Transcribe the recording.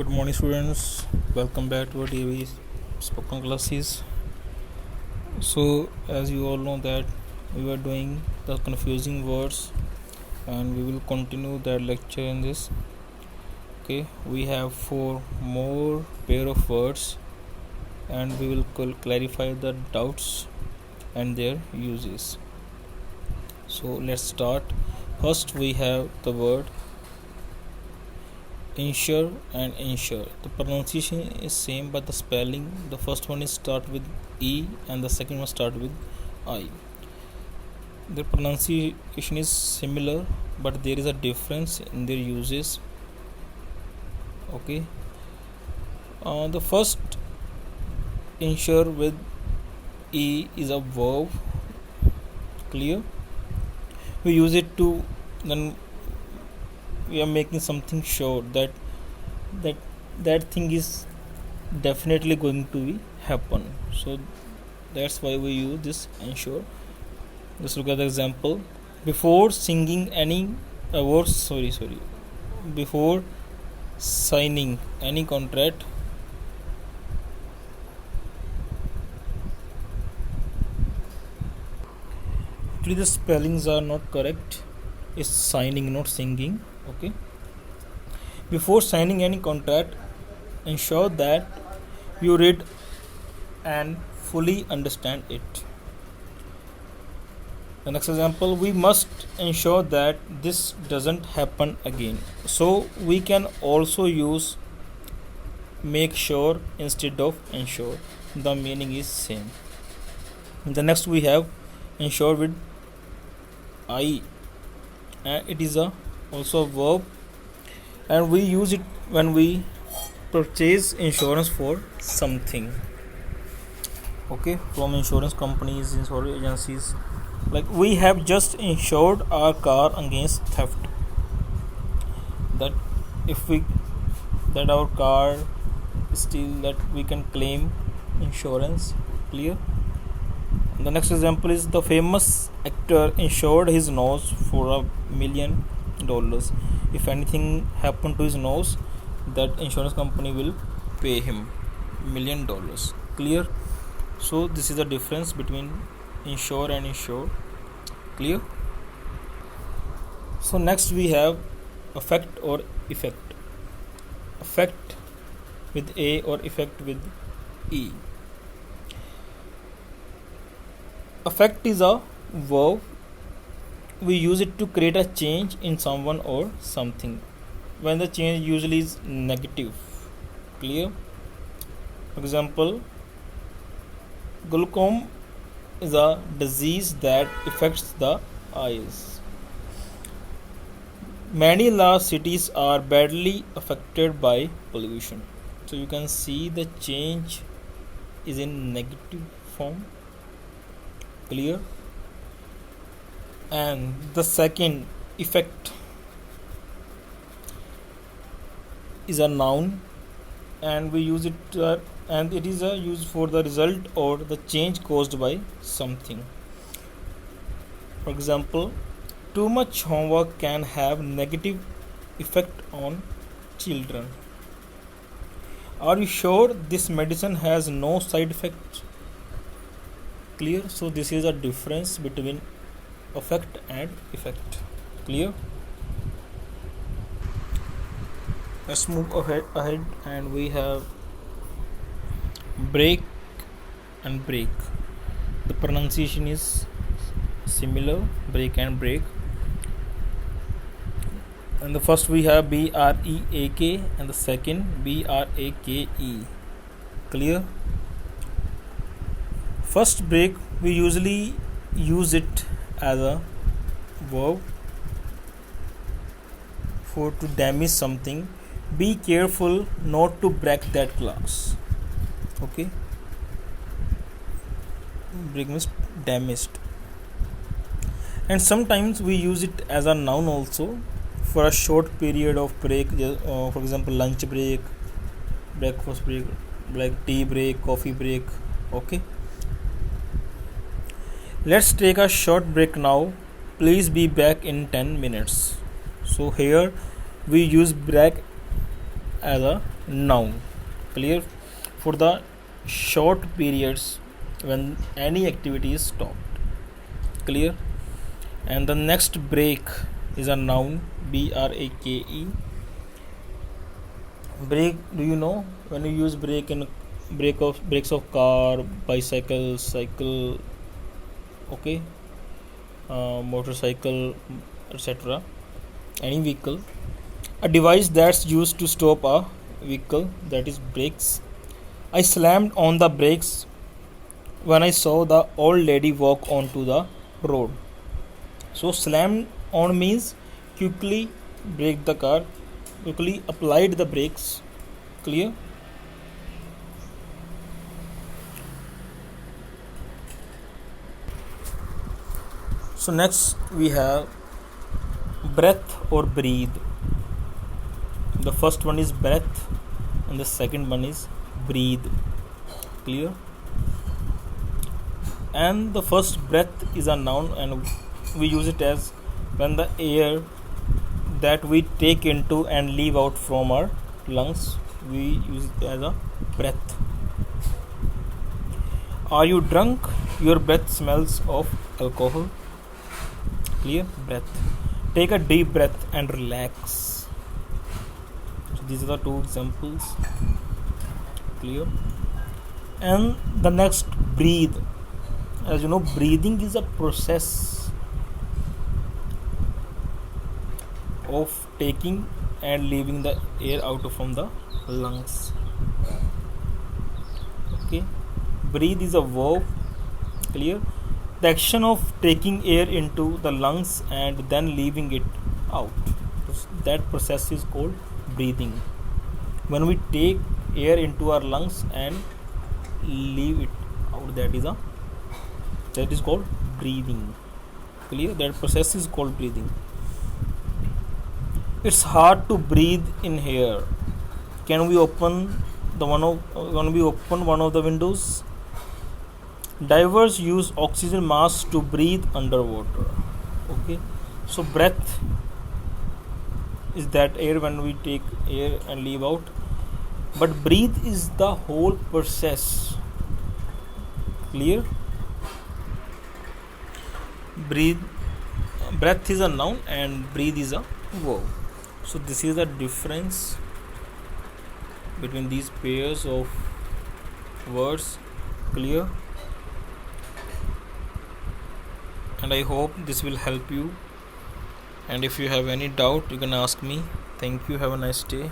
Good morning, students. Welcome back to our daily spoken classes. So, as you all know that we were doing the confusing words, and we will continue that lecture in this. Okay, we have four more pair of words, and we will clarify the doubts and their uses. So, let's start. First, we have the word insure and insure. The pronunciation is same, but the spelling, the first one is start with e and the second one start with I. The pronunciation is similar, but there is a difference in their uses. Okay, the first insure with e is a verb. Clear? We use it to then we are making something sure that thing is definitely going to be happen. So that's why we use this ensure. Just look at the example. Before singing any before signing any contract, actually the spellings are not correct. It's signing, not singing. Okay, before signing any contract, ensure that you read and fully understand it. The next example, we must ensure that this doesn't happen again. So we can also use make sure instead of ensure. The meaning is same. The next we have ensure with I, and it is also a verb, and we use it when we purchase insurance for something. Okay, from insurance companies, insurance agencies. Like we have just insured our car against theft. That if we that our car is still that we can claim insurance. Clear? The next example is the famous actor insured his nose for $1 million. If anything happened to his nose, that insurance company will pay him $1 million. Clear? So this is the difference between insure and insure. Clear? So next we have affect or effect. Affect with a or effect with e. Affect is a verb. We use it to create a change in someone or something when the change usually is negative. Clear? For example, glaucoma is a disease that affects the eyes. Many large cities are badly affected by pollution. So you can see the change is in negative form. Clear? And the second effect is a noun, and we use it and it is used for the result or the change caused by something. For example, too much homework can have negative effect on children. Are you sure this medicine has no side effects? Clear? So this is a difference between affect and effect. Clear? Let's move ahead and we have break and break. The pronunciation is similar, break and break. And the first we have BREAK and the second BRAKE. Clear? First break, we usually use it as a verb for to damage something. Be careful not to break that glass. Okay, break means damaged. And sometimes we use it as a noun also for a short period of break. For example, lunch break, breakfast break, like tea break, coffee break. Okay, let's take a short break now. Please be back in 10 minutes. So here we use break as a noun. Clear? For the short periods when any activity is stopped. Clear? And the next break is a noun, brake. Brake, do you know when you use brake in brakes of car, bicycle, cycle, okay, motorcycle, etc., any vehicle, a device that's used to stop a vehicle, that is brakes. I slammed on the brakes when I saw the old lady walk onto the road. So slammed on means quickly brake the car, quickly applied the brakes. Clear? So next we have breath or breathe. The first one is breath and the second one is breathe. Clear? And the first breath is a noun and we use it as when the air that we take into and leave out from our lungs, we use it as a breath. Are you drunk? Your breath smells of alcohol. Clear? Breath. Take a deep breath and relax. So these are the two examples. Clear? And the next, breathe. As you know, breathing is a process of taking and leaving the air out from the lungs. Okay, breathe is a verb. Clear? The action of taking air into the lungs and then leaving it out, that process is called breathing. When we take air into our lungs and leave it out, that is called breathing. Clear? That process is called breathing. It's hard to breathe in here. Can we open one of the windows? Divers use oxygen mask to breathe underwater. Okay, so breath is that air when we take air and leave out, but breathe is the whole process. Clear? Breath is a noun and breathe is a verb. So this is the difference between these pairs of words. Clear? And I hope this will help you, and if you have any doubt you can ask me. Thank you. Have a nice day.